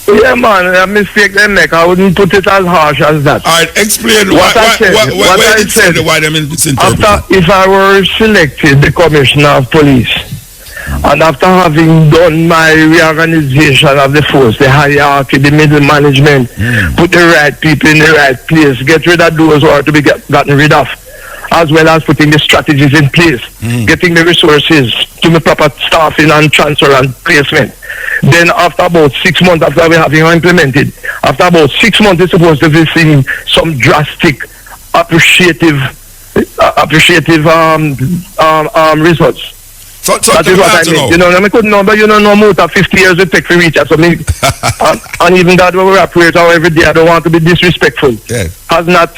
Yeah, man, a mistake they make. I wouldn't put it as harsh as that. All right, explain What I said. why they misinterpret. After, if I were selected the commissioner of police, and after having done my reorganization of the force, the hierarchy, the middle management, put the right people in the right place, get rid of those who are to be gotten rid of, as well as putting the strategies in place, getting the resources to the proper staffing and transfer and placement. Then after about 6 months after we having implemented, after about 6 months it's supposed to be seeing some drastic appreciative results. So that is what I mean. You know, I couldn't know, but you know, no more than 50 years it take to reach us. So me, and even that we operate out every day. I don't want to be disrespectful. Yeah. Has not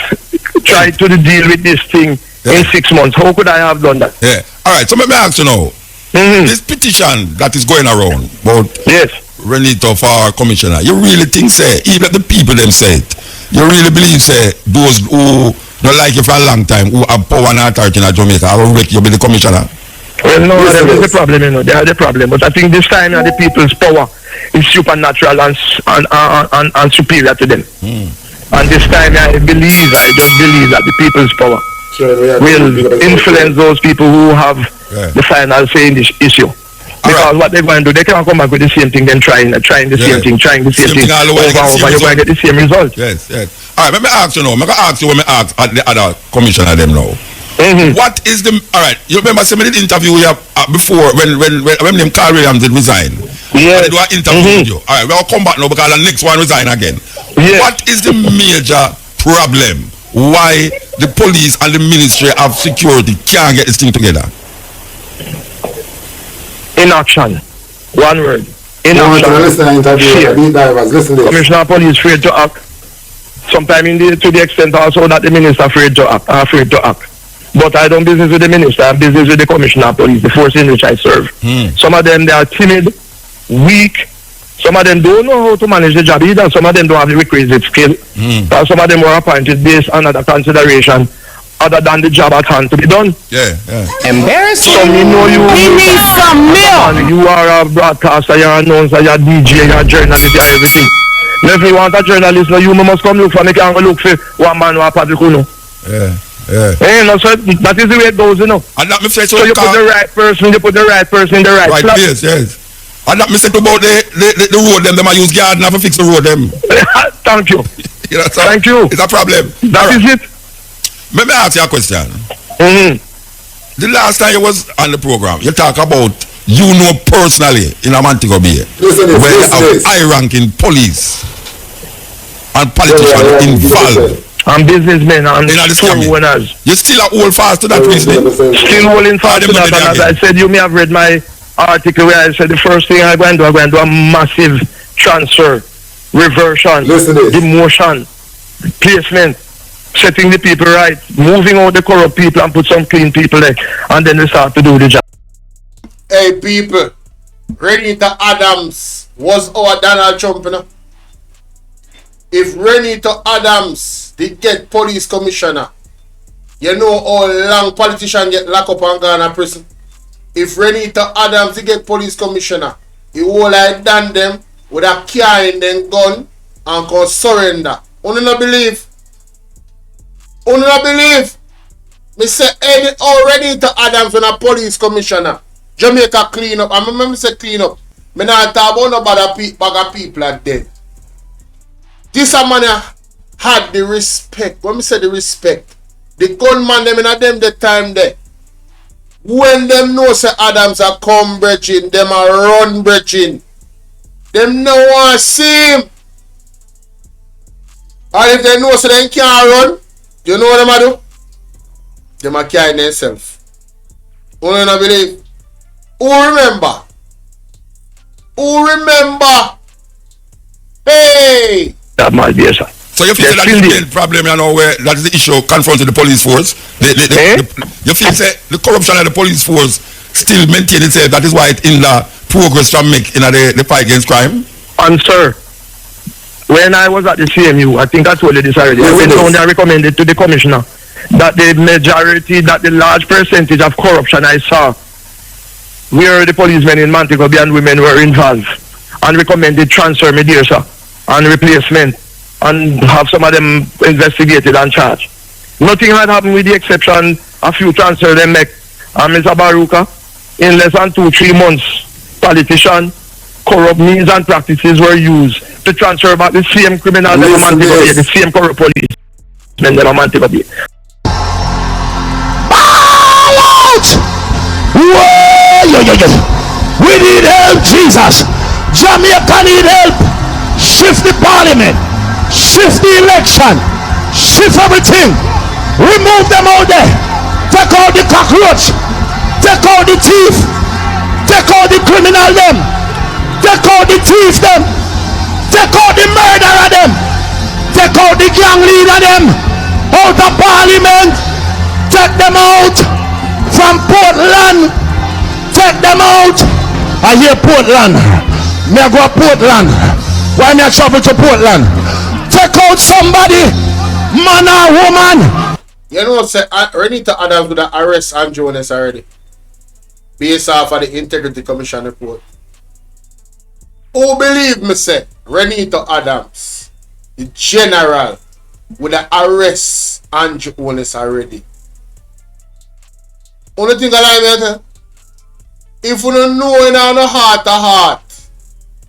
tried to deal with this thing in 6 months. How could I have done that? Yeah. All right. So let me ask you now. This petition that is going around about Reneto for commissioner, you really think, say, even the people them say it, you really believe, say, those who don't like you for a long time, who have power and authority in Jamaica, I will make you be the commissioner? Well, no, that is the problem, you know. They are the problem. But I think this time the people's power is supernatural and superior to them. And this time I just believe that the people's power will influence those people who have the final say in this issue. Because what they're going to do, they can't come back with the same thing, then trying the same thing, over and over, you're going to get the same result. Yes. All right, let me ask you now. I'm going to ask you when I ask the other commissioner them now. What is the, all right, you remember some of the interview we have before when them Carl Williams did resign? Yes. They do an interview with you. All right, we'll come back now because the next one resign again. Yes. What is the major problem why the police and the Ministry of Security can't get this thing together? Inaction. One word. Inaction. Listen to Commissioner of Police afraid to act. Sometimes to the extent also that the minister afraid to act. But I don't business with the minister, I business with the commissioner of police, the force in which I serve. Some of them, they are timid, weak. Some of them don't know how to manage the job either. Some of them don't have the requisite skill. Some of them were appointed based on other consideration other than the job at hand to be done. Yeah. Embarrassing. So we know you. We need some milk. You are a broadcaster, you're a announcer, you're a DJ, you're a journalist, you're everything. Now if you want a journalist, now you must come look for me, can't go look for one man or a public, you know. No, so that is the way it goes, you know. And that me say so you put the right person in the right place. Yes. And that me say about the road them I use garden to fix the road them. Thank you. Thank you. It's a problem. That is it. Let me ask you a question. The last time you was on the program, you talk about personally in a Montego Bay where you have high-ranking police and politicians involved. And businessmen and owners. You still hold fast to that reasoning? Still holding fast to that. And as I said, you may have read my article where I said the first thing I'm going to do a massive transfer, reversion, demotion, placement, setting the people right, moving out the corrupt people and put some clean people there, and then they start to do the job. Hey people, Reneto Adams was our Donald Trump, you know? If Reneto Adams did get police commissioner, you know how long politicians get locked up and gone to prison. If Reneto Adams did get police commissioner, he would have done them with a car in them gun and go surrender. You not believe? You not believe? Me say any Reneto Adams when a police commissioner, Jamaica clean up. I remember say clean up. Me not talk about no bag of people are dead. This man had the respect. When me say the respect, the gunman them in them the time there. When them know say Adams are come bridging, them are run bridging. Them no want to see him. And if they know say they can't run, you know what them a do? Them a carry themselves. You don't believe? Who remember? Hey! That might be so. So you feel that is the problem, you know, where that is the issue confronting the police force? You feel say the corruption of the police force still maintain itself, that is why it in the progress from make in the fight against crime? And sir, when I was at the CMU, I think I told you this already. I went down there and recommended to the commissioner that the large percentage of corruption I saw where the policemen in Montego Bay and women were involved, and recommended transfer me there, sir. and replacement and have some of them investigated and charged. Nothing had happened with the exception a few transfers they make. And Mr. Baruka, in less than 2-3 months, politician, corrupt means and practices were used to transfer back the same criminals that were managed, the same corrupt police men that were managed. We need help, Jesus. Jamaica need help. Shift the parliament. Shift the election. Shift everything. Remove them out there. Take out the cockroach. Take out the thief. Take out the criminal them. Take out the thief them. Take out the murderer them. Take out the gang leader them. Out of parliament. Take them out from Portland. Take them out. I hear Portland. Me I go to Portland. Why me I travel to Portland? Take out somebody, man or woman. You know, say Reneto Adams would arrest Andrew Jones already, based off of the Integrity Commission report. Who believe me say Reneto Adams, the general, would arrest Andrew Jones already? Only thing I like, if you don't know in our heart to heart,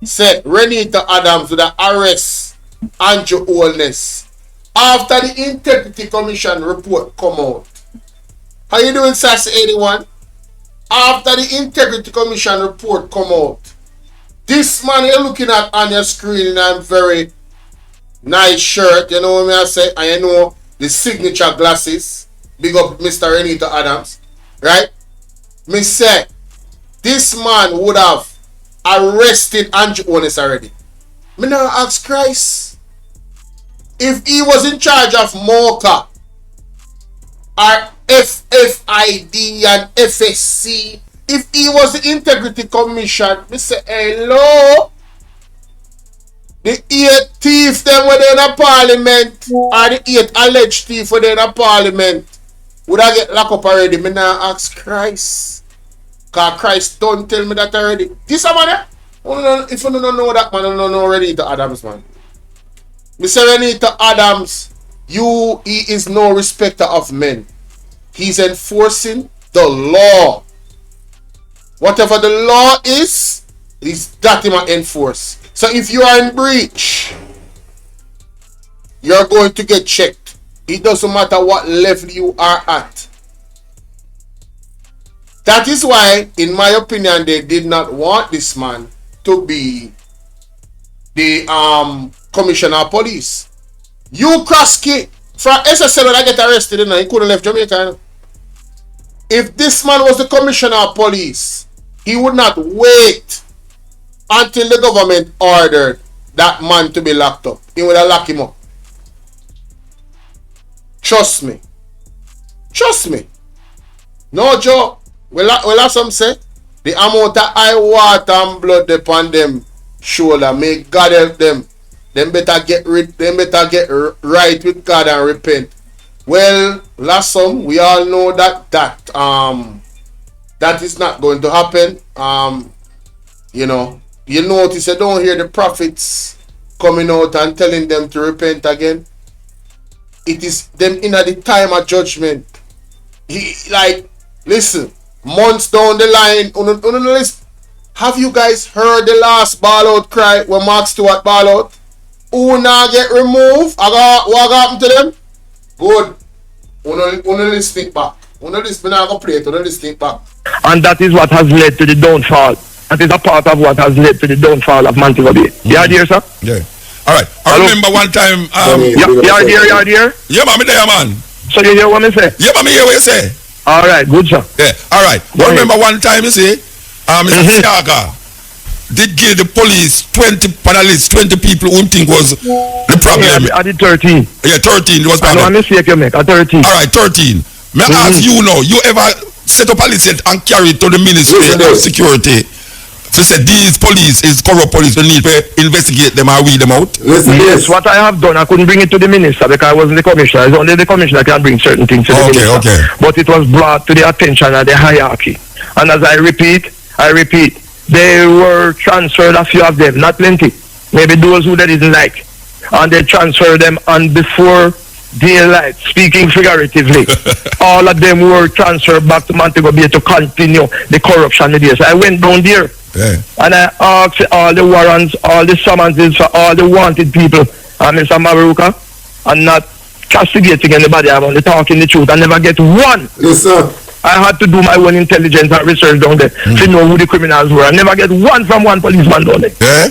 say Reneto Adams would arrest Andrew Jones after the Integrity Commission report come out. How you doing, Sassy 81? After the Integrity Commission report come out, this man you're looking at on your screen in a very nice shirt, you know what I say, and you know the signature glasses, big up Mr. Reneto Adams, right? Me say, this man would have arrested Andrew Jones already. Me now ask Christ, if he was in charge of MOCA or FFID and FSC, if he was the Integrity Commission, me say, hello, the 8 thieves them were in a parliament, or the 8 alleged thieves were in a parliament, would I get locked up already? Me now ask Christ, because Christ don't tell me that already. This a man, if you don't know that man, you don't know Reneto Adams, man. Mr. Reneto Adams, he is no respecter of men. He's enforcing the law. Whatever the law is that he must enforce. So if you are in breach, you're going to get checked. It doesn't matter what level you are at. That is why, in my opinion, they did not want this man to be the Commissioner of Police. You Krosky from SSL when I get arrested, and he couldn't left Jamaica. If this man was the Commissioner of Police, he would not wait until the government ordered that man to be locked up. He would have locked him up. Trust me. Trust me. No joke. Well, some say the amount of eye water and blood upon them shoulder, may God help them. Them better get right with God and repent. Well, last some we all know that is not going to happen. You notice I don't hear the prophets coming out and telling them to repent again. It is them in at the time of judgment. Listen, months down the line, have you guys heard the last ball out cry when Mark Stewart ball out? Who now get removed? What happened to them? Good. Uno listen back. Uno listen back. And that is what has led to the downfall. That is a part of what has led to the downfall of Montego Bay. You are there, sir? Yeah. Alright. I remember one time you are there? Yeah, man, me there, man. So you hear what me say? Yeah, man, me hear what you say. Alright, good, sir. Yeah, alright. I remember one time you say Mr. Siaga did give the police 20 panelists, 20 people who think was the problem. Yeah, I did 13. Yeah, 13 was problem. I know a mistake you make, at 13. Alright, 13. May I ask you now, you ever set up a list and carry it to the Ministry of Security to say these police is corrupt police, we need to investigate them and weed them out? Yes, what I have done, I couldn't bring it to the minister because I wasn't the commissioner. It's only the commissioner can bring certain things to the minister. Okay. But it was brought to the attention of the hierarchy. And as I repeat, they were transferred, a few of them, not plenty. maybe those who they didn't like, and they transfer them, and before daylight, speaking figuratively, all of them were transferred back to Montego Bay to continue the corruption there. So I went down there, and I asked all the warrants, all the summonses for all the wanted people, and Mr. Mutabaruka, and not castigating anybody. I'm only talking the truth. I never get one. Yes, sir. I had to do my own intelligence and research down there to know who the criminals were. I never get one from one policeman down there. Yeah.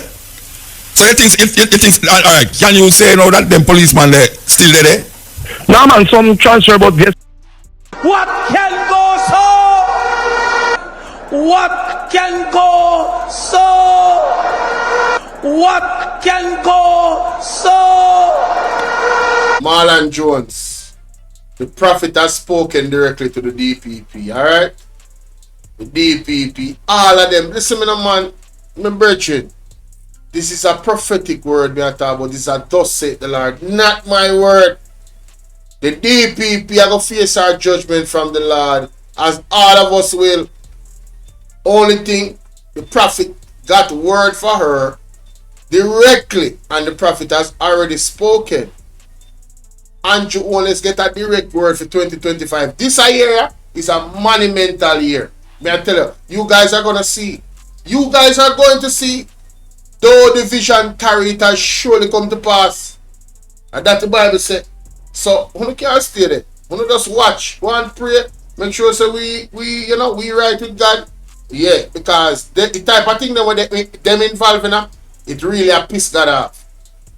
So you think all right, can you say now that them policeman there still there? No man, some transfer, but guess what can go so? What can go so? What can go so? Marlon Jones, the prophet has spoken directly to the DPP, alright? The DPP, all of them. Listen me now, man, my brethren. This is a prophetic word me I talk about. This is a thus saith the Lord, not my word. The DPP are going to face our judgment from the Lord, as all of us will. Only thing, the prophet got word for her directly, and the prophet has already spoken. Andrew always get a direct word for 2025. This year is a monumental year. May I tell you, you guys are going to see. You guys are going to see. Though the vision carried, it has surely come to pass. And that the Bible said. So, we can't stay there. We just watch, go and pray. Make sure so we right with God. Yeah, because the type of thing that them involved in, it really a piss God off.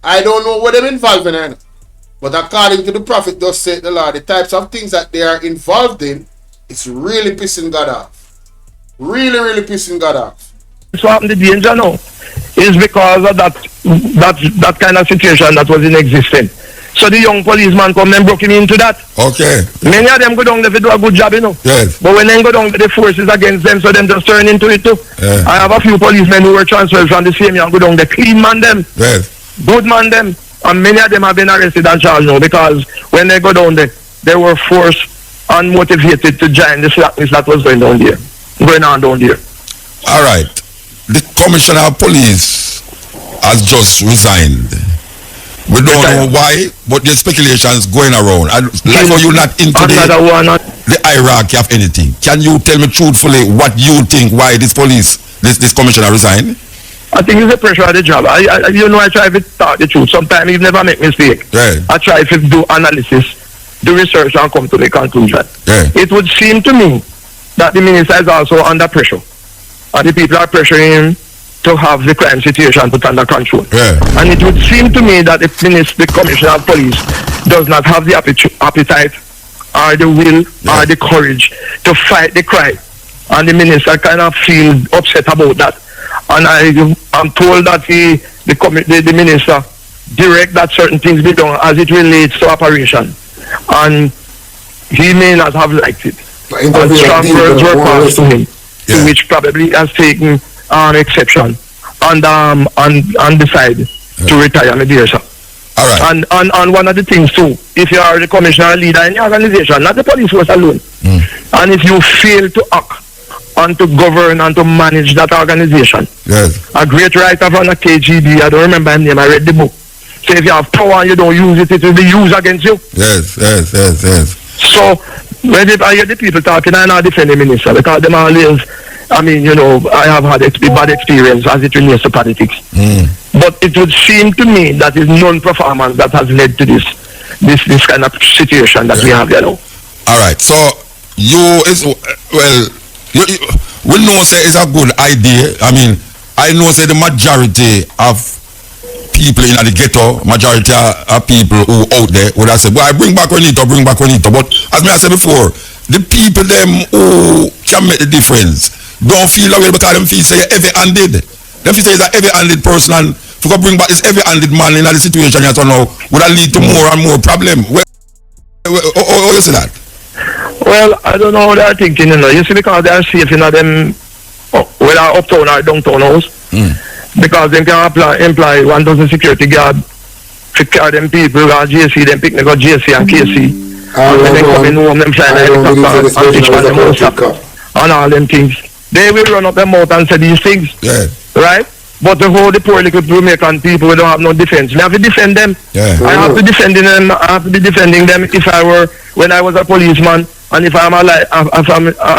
I don't know what them involved in, but according to the prophet, thus said the Lord, the types of things that they are involved in, it's really pissing God off. Really, really pissing God off. so happened the danger now is because of that kind of situation that was in existence. So the young policeman come and broke him into that. Okay. Many of them go down there to do a good job, you know. Yes. But when they go down, the forces against them, so them just turn into it too. Yeah. I have a few policemen who were transferred from the same year and go down there, clean man them. Yes. Good man them. And many of them have been arrested and charged now because when they go down there, they were forced and motivated to join the slackness that was going on down there. All right. The commissioner of police has just resigned. We don't know why, but there's speculations going around. Like how you're not into the hierarchy of anything. Can you tell me truthfully what you think why this commissioner resigned? I think it's the pressure of the job. I try to talk the truth. Sometimes you never make mistake. Yeah. I try to do analysis, do research and come to the conclusion. Yeah. It would seem to me that the minister is also under pressure. And the people are pressuring him to have the crime situation put under control. Yeah. And it would seem to me that the commissioner of police does not have the appetite or the will or the courage to fight the crime. And the minister kind of feels upset about that. And I'm told that the minister direct that certain things be done as it relates to operation. And he may not have liked it. And strong words were passed to him, which probably has taken exception and decide to retire, my dear sir. All right. And one of the things too, if you are the commissioner leader in the organization, not the police force alone, and if you fail to act and to govern and to manage that organization, a great writer from the KGB, I don't remember his name, I read the book. So if you have power and you don't use it, it will be used against you. Yes. So when I hear the people talking, I not defend the minister because them always, I have had bad experience as it relates to politics. But it would seem to me that it's non-performance that has led to this kind of situation that we have here now. All right. So we know say it's a good idea. I know say the majority of people in the ghetto, majority of people who out there would have said, well, bring back Reneto. But as I said before, the people them who can make the difference don't feel that way because them feel say you're heavy-handed. Them feel say it's a heavy-handed person, and if you bring back this heavy-handed man in the situation you now, would that lead to more and more problem? How you see that? Well, I don't know how they're thinking, You see, because they're safe in them, whether uptown or downtown house. Because they can employ 1,000 security guard to carry them people, or JC, them pick me go JC and KC. And when they come in home, them fly like helicopter and teach man them and all them things. They will run up their mouth and say these things. Yeah. Right? But the whole the poor little Jamaican people who don't have no defense. We have to defend them. Yeah. I have to defending them. I have to be defending them if I were when I was a policeman and if I'm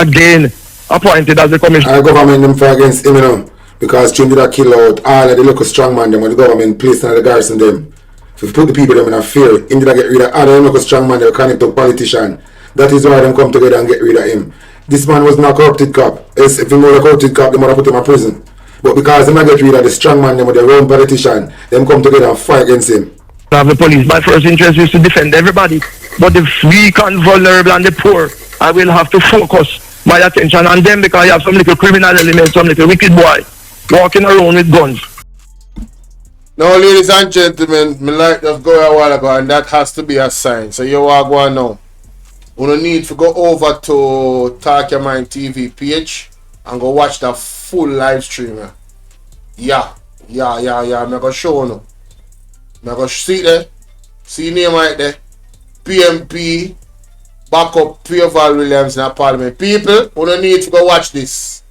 again appointed as a commissioner. Our government them for against him, you know, because Trinidad kill out all of the local strongman them and the government placed in the garrison them. If you put the people them in a fear, India get rid of all the local strongman they connect to politician. That is why them come together and get rid of him. This man was not a corrupted cop. If he was a corrupted cop, they would have put him in prison. But because they might get rid of the strong man, them with their own politician, them come together and fight against him. Of the police. My first interest is to defend everybody. But the weak and vulnerable and the poor, I will have to focus my attention on them because I have some little criminal element, some little wicked boy walking around with guns. Now, ladies and gentlemen, my light just go a while ago, and that has to be a sign. So you are going now. We don't need to go over to Talk Your Mind TV page and go watch the full live stream. Yeah. I'm going to show you. I'm going to see there. See name right there. PMP backup Pierval Williams in the parliament. People, we don't need to go watch this.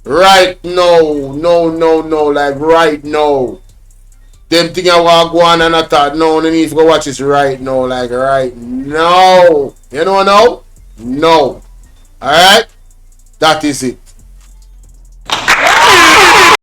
Right now. No. Like right now. Them thing I want to go on and I thought, no, they need to go watch this right now. Like right now. You know now? No. Alright? That is it.